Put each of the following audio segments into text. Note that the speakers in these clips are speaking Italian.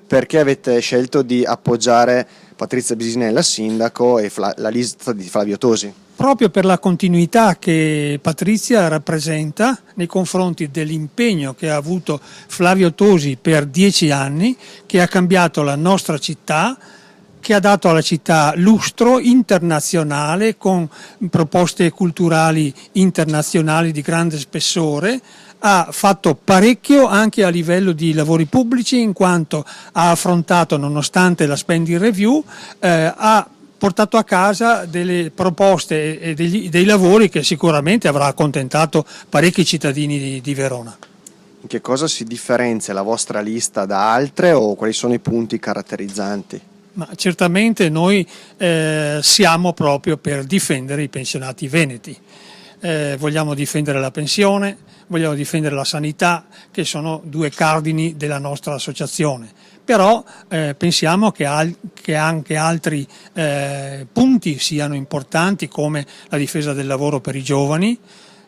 Perché avete scelto di appoggiare Patrizia Bisinella, sindaco, e la lista di Flavio Tosi? Proprio per la continuità che Patrizia rappresenta nei confronti dell'impegno che ha avuto Flavio Tosi per 10 anni, che ha cambiato la nostra città, che ha dato alla città lustro internazionale con proposte culturali internazionali di grande spessore. Ha fatto parecchio anche a livello di lavori pubblici, in quanto ha affrontato, nonostante la spending review, ha portato a casa delle proposte e dei lavori che sicuramente avrà accontentato parecchi cittadini di Verona. In che cosa si differenzia la vostra lista da altre o quali sono i punti caratterizzanti? Ma certamente noi siamo proprio per difendere i pensionati veneti. Vogliamo difendere la pensione, vogliamo difendere la sanità, che sono due cardini della nostra associazione. Però pensiamo che anche altri punti siano importanti, come la difesa del lavoro per i giovani,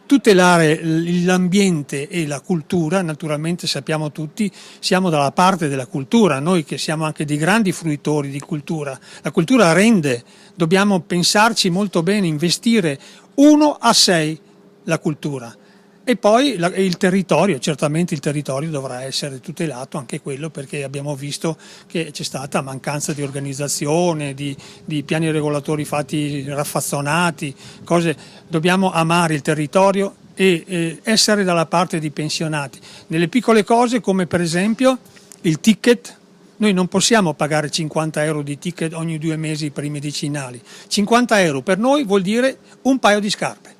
tutelare l'ambiente e la cultura. Naturalmente sappiamo tutti, siamo dalla parte della cultura, noi che siamo anche dei grandi fruitori di cultura. La cultura rende, dobbiamo pensarci molto bene, investire 1 a 6 la cultura. E poi il territorio, certamente il territorio dovrà essere tutelato, anche quello, perché abbiamo visto che c'è stata mancanza di organizzazione, di piani regolatori fatti raffazzonati, cose. Dobbiamo amare il territorio e essere dalla parte dei pensionati. Nelle piccole cose, come per esempio il ticket, noi non possiamo pagare 50 euro di ticket ogni 2 mesi per i medicinali. 50 euro per noi vuol dire un paio di scarpe.